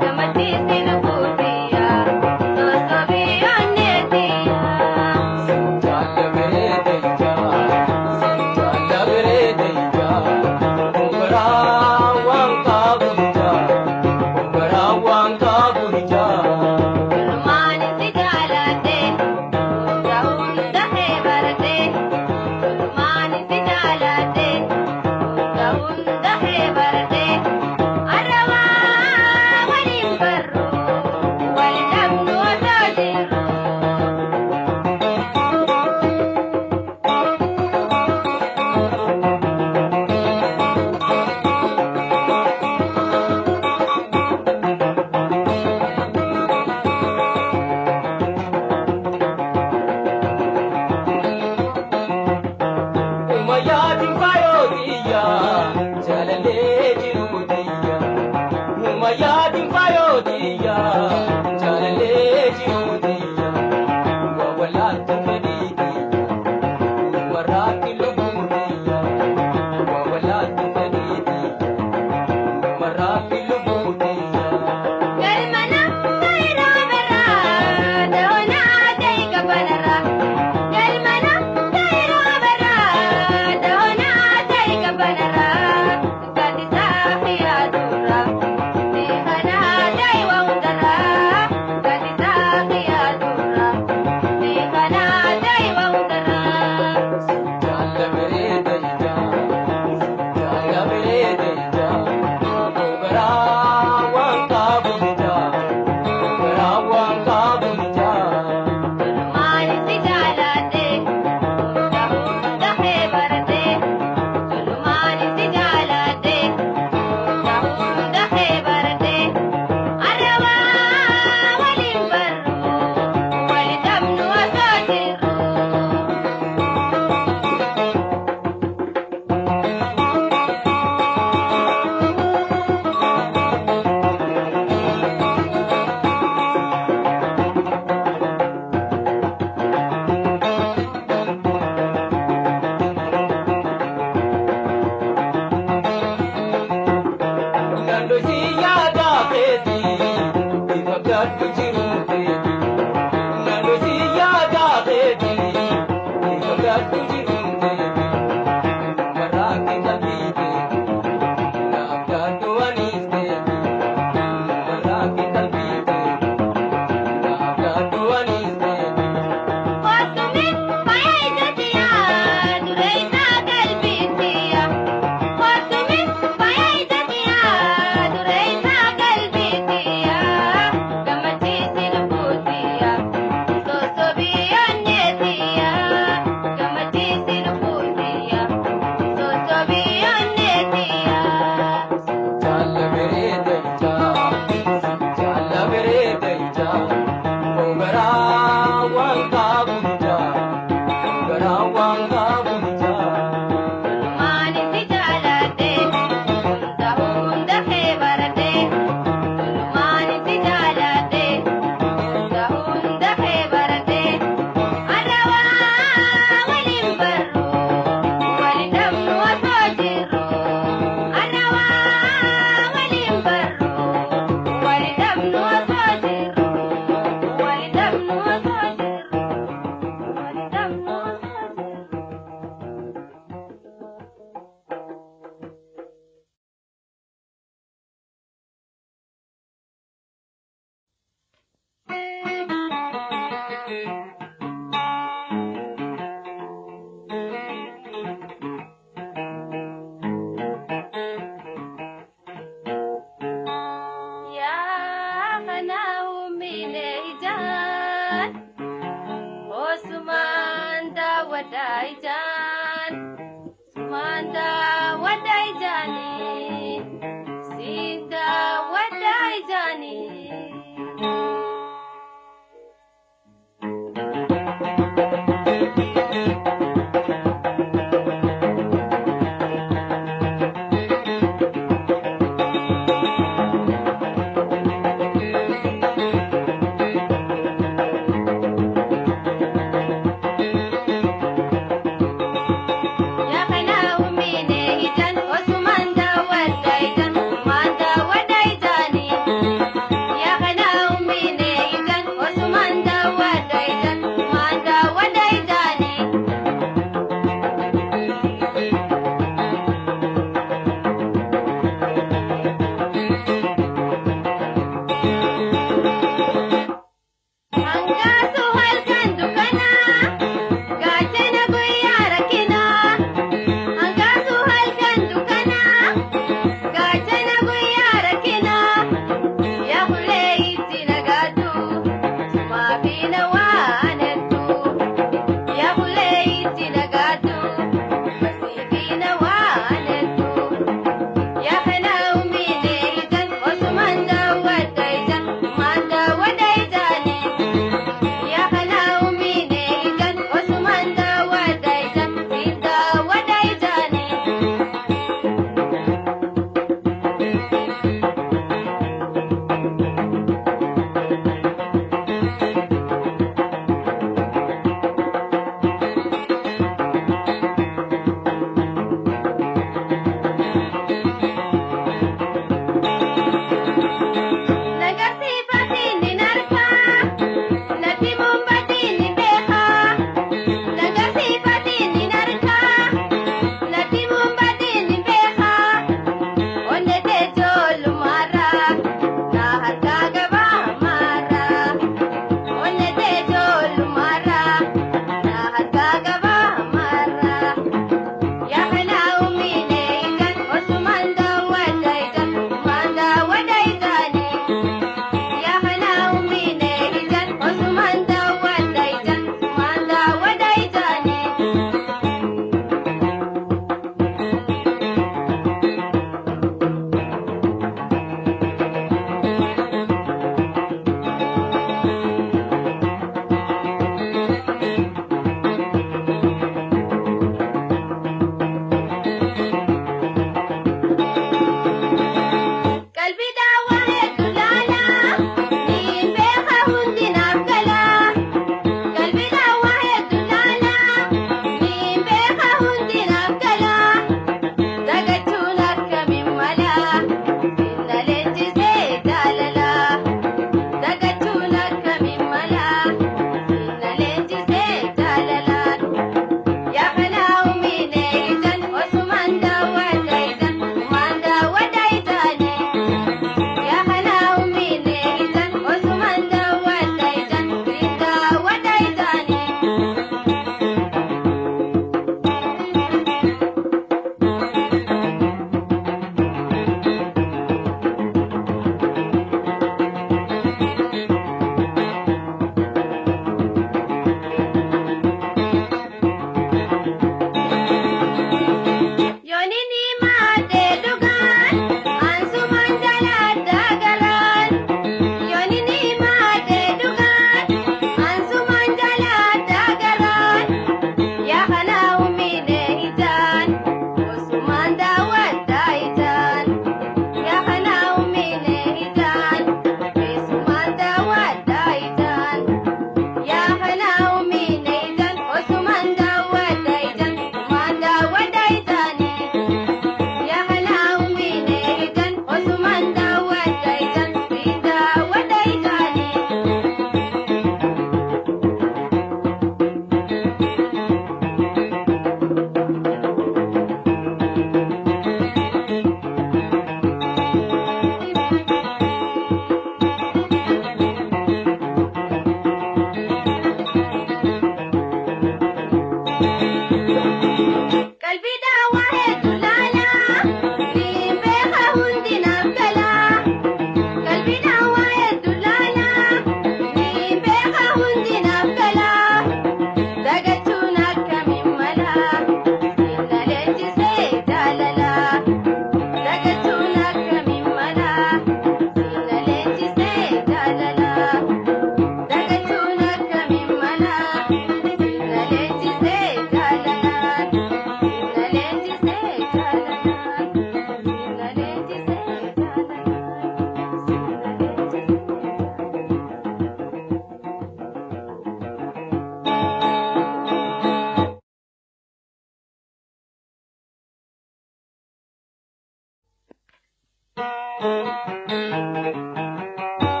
Gammachiisi Ya kana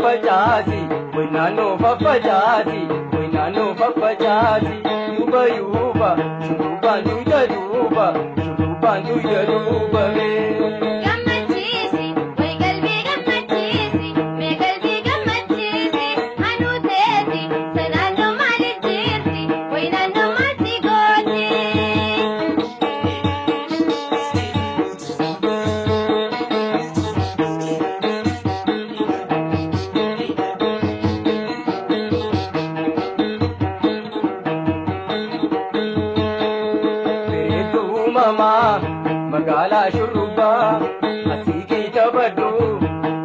fafajaati way naannoo fafajaati way naannoo fafajaati yuuba yuuba shurrubbaan duyda duuba shurrubbaan duyda duuba magaalaa shurrubbaa asii keessa baddu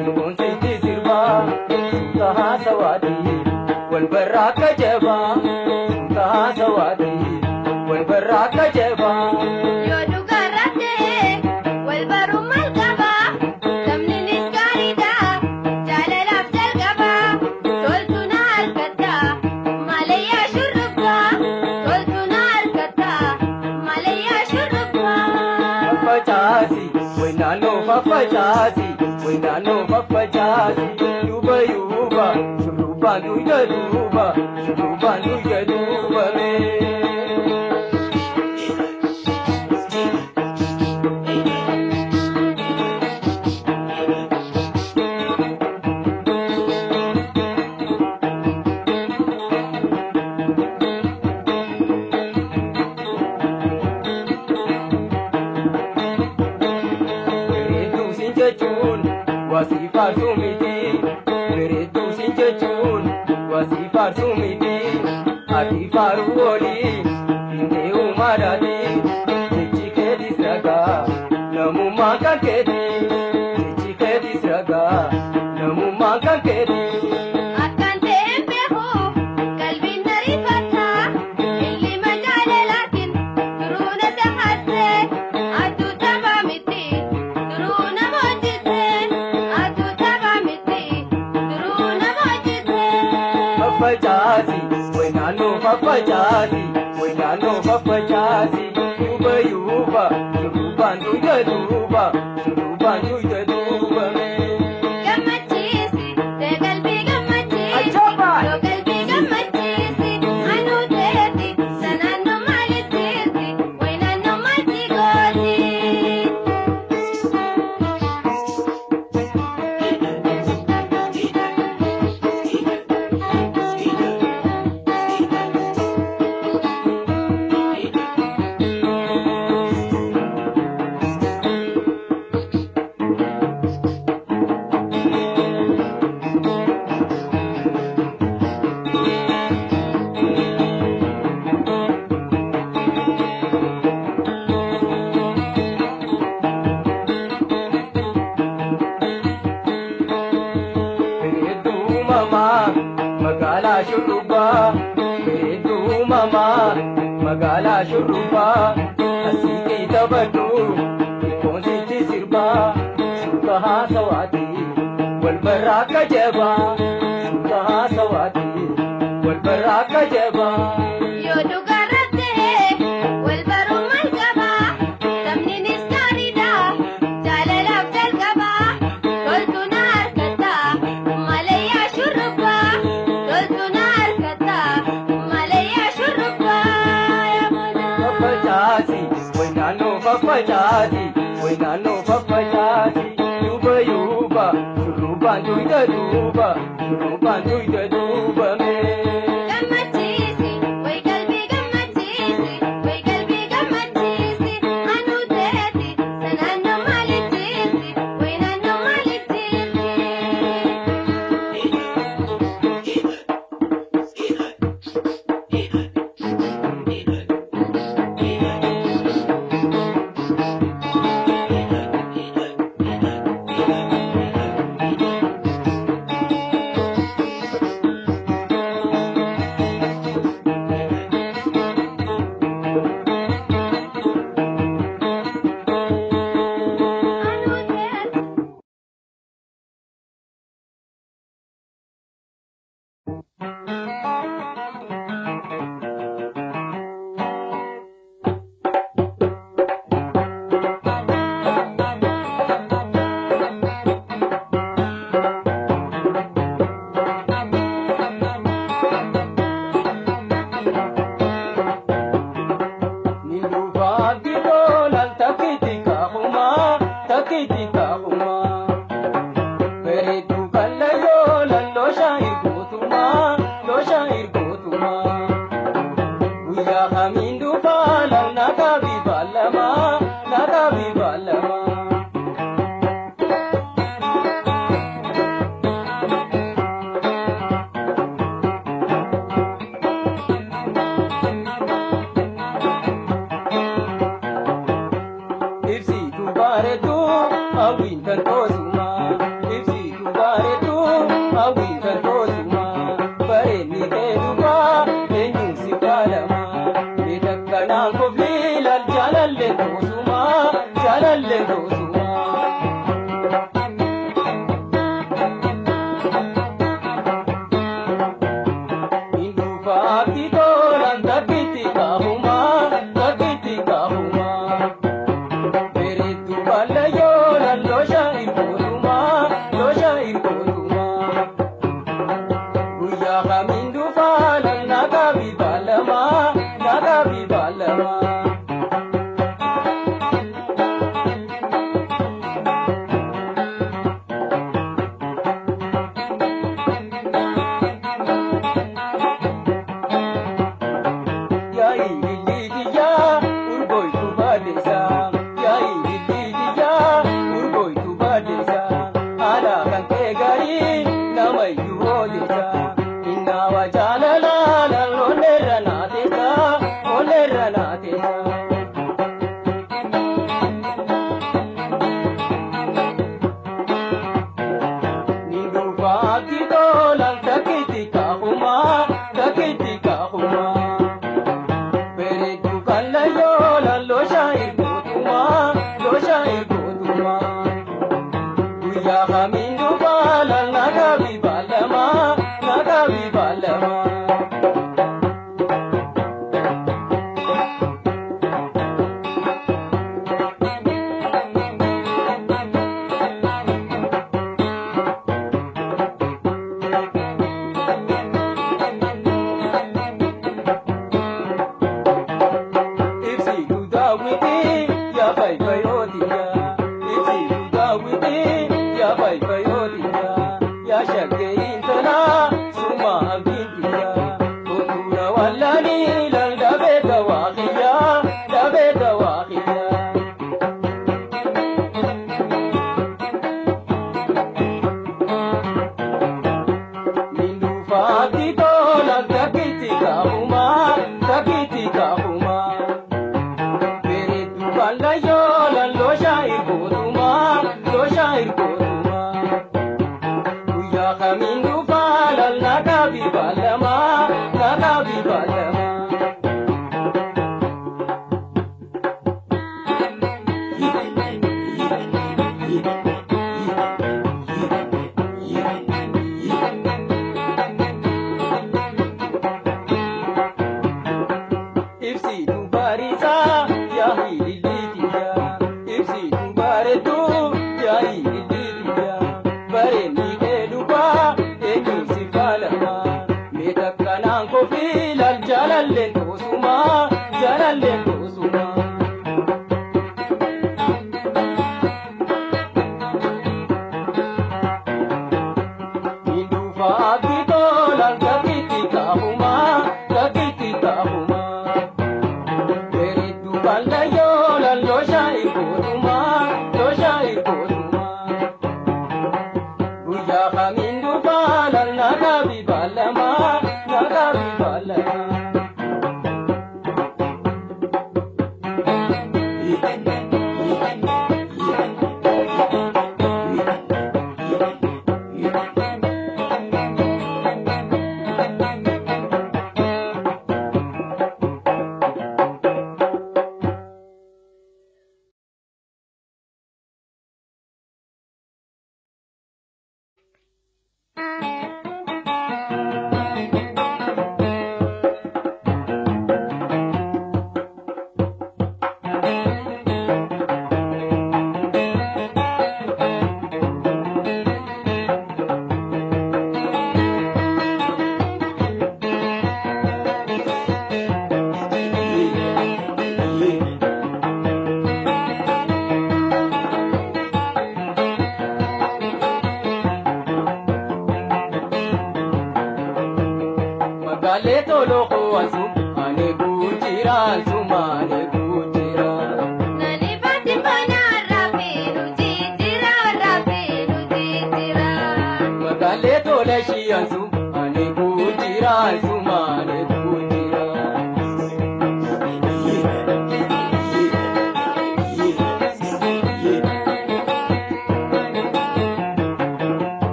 ilmoonsitti sirbaa suuta haasawaati wal barraa akka jabaa suuta haasawaati wal barraa akka jabaa. Yoo dhugaarraa ta'e wal baruu maal qabaa sabniinis gaariidhaa jaalalaaf jalqabaa toltu na harkattaa malayyaa shurrubbaa toltu na harkattaa malayyaa shurrubbaa. Fafajaati way naannoo fafajaati way naannoo fafajaati yuuba yuuba shurrubbaan duyda duuba shurrubbaan duyda duuba wasiifaa sumiti bereedduu sin jechuun wasiifaa sumiti ati faaruu oolii hintee uumaadhaati jechi keetis ragaa namummaa kan keeti jechi keetis ragaa namummaa kan keeti. Fafajaati way naannoo fafajaati way naannoo fafajaati yuuba yuuba shurrubbaan duyda duuba shurrubbaan duyda duuba. Gammachiisi ta'e qalbii gammachiisi yoo qalbii gammachiisi anuu ta'eeti sanaannoo maalittiisi way naannoo maalti gooti. magaalaa shurrubbaa bereedduu mamaa magaalaa shurrubbaa asii keessa baddu ilmoonsitti sirbaa suuta haasawaati wal barraa akka jabaa suuta haasawaati wal barraa akka jabaa. Yoo dhugaarraa ta'e wal baruu maal qabaa sabniinis gaariidhaa jaalalaaf jalqabaa toltu na harkattaa malayyaa shurrubbaa toltu na harkattaa malayyaa shurrubbaa. Fafajaati way naannoo fafajaati way naannoo fafajaati yuuba yuuba shurrubbaan duyda duuba shurrubbaan duyda duuba. Gammachiisi way qalbii gammachiisi way qalbii gammachiisi anuu ta'eeti sanaannoo maalittiisi way naannoo maalittiisi. tosuma ibsitu bareedu hawwii kan tosuma bareedni kee duuba eenyuun si faalama miidhagganaan kofii laal jaalallee tosuma jaalallee tosuma. Indufaati tolan takkiti kahuma bereedu balayoolan loosha irkootuma guyyaa kamiin dufaalan nagabi balama.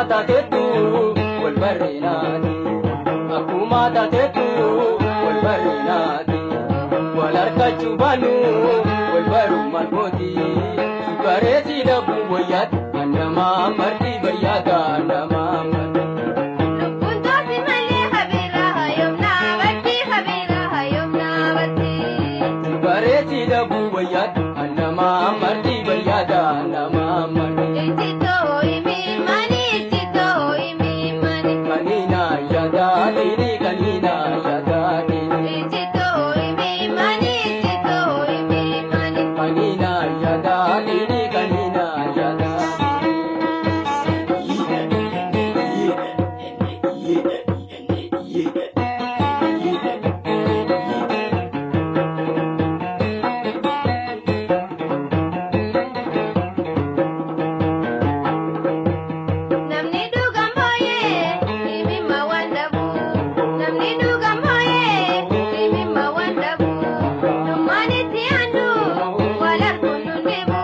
tatetu wal barrinati akuma tatetu wal barrinati wal arkachuu baanu wal baruu malmooti sukaresi dabu wayat annama marti bayyata annama marti Lubbuun toosi malee habeera hayomna batti habeera hayomna batti sukaresi dabu wayat annama marti bayyata annama marti Ijjitoo imimani ijjitoo imimani kanina yadaatini kanina yadaatini Ijjitoo imimani ijjitoo imimani kanina yadaatini kanina Namni dhugaan booyee imimma waan dhabu Namni dhugaan booyee imimma waan dhabu Dhummaan itti aannu wal arguun nun dhibu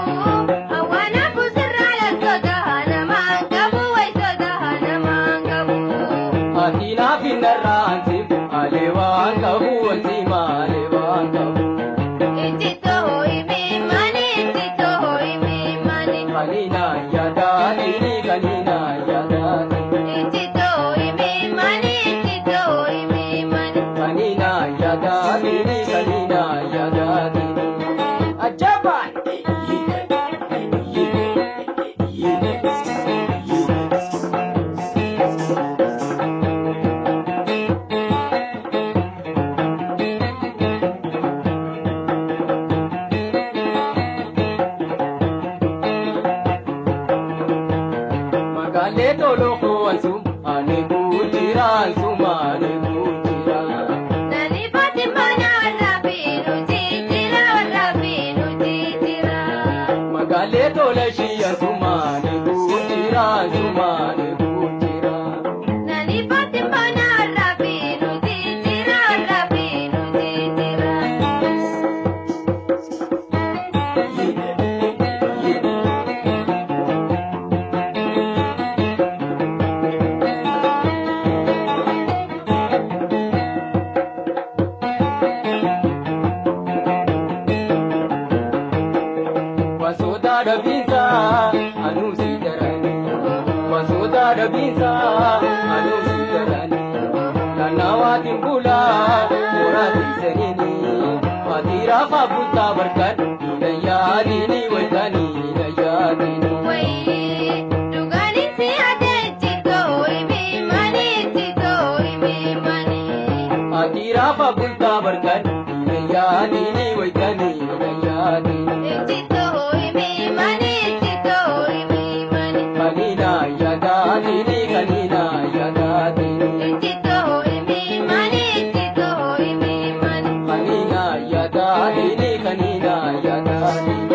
Hawwaana busirraa laltoota namaan qabu wayitoota namaan qabu Atina finarraansi alewaan qabu walsima alewaan qabu Ijjitoo imimani ijjitoo imimani kanina yadaatini kanina yadaatini Ijjitoo imimani ijjitoo imimani kanina yadaatini kanina yadaatini ajaban Magalee toloko ansum ane kujiran sumane kujiran Nani Fatimana warraabinu jijjiira warraabinu jijjiira Magalee toleshi ansumane kujiran sumane kujiran Nani Fatimana warraabinu jijjiira warraabinu jijjiira Wasoda dabinsa anusi darani Wasoda dabinsa anusi darani Nanawatin bula murati senini Fatira fabuta barkan inayadini waitani inayadini Wayii dhugaani si ade ijjitoo imimani ijjitoo imimani Fatira fabuta barkan inayadini waitani inayadini Ijjitoo imimani ijjitoo imimani Kanina yadaatini kanina yadaatini Ijjitoo imimani ijjitoo imimani kanina yadaatini kanina yadaatini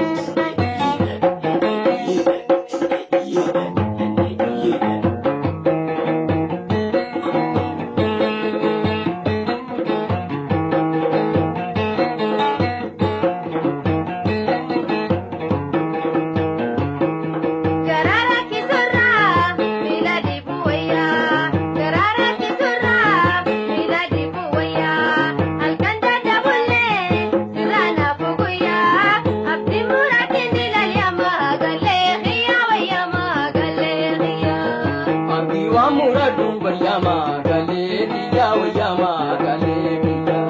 Garaara kisurraa miila dibu wayyaa Garaara kisurraa miila dibu wayyaa Halkan dadhabullee sirraa naafu guyyaa Abdii muraatiin dilaalyamaa galee xiyyaa wayyamaa galee xiyyaa Abdii waan muradu baryamaa galee xiyyaa wayyamaa galee xiyyaa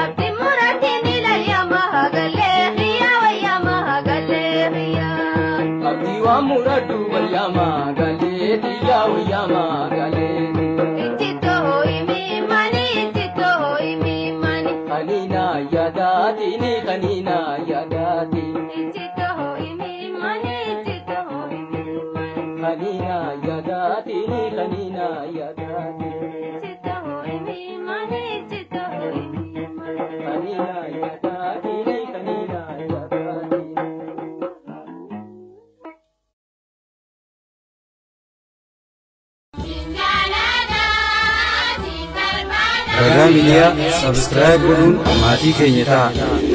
Abdii muraatiin dilaalyamaa galee xiyyaa wayyamaa galee xiyyaa Abdii waan muradu baryamaa galee xiyyaa wayyamaa galee Ijjitoo imimani ijjitoo imimani kanina yadaatini kanina yadaatini Ijjitoo imimani ijjitoo imimani kanina yadaatini kanina yadaatini Ijjitoo imimani ijjitoo imimani kanina yadaatini kanina yadaatini Ragaa miidiyaa sabskiraayib godhuun maatii keenya ta'a.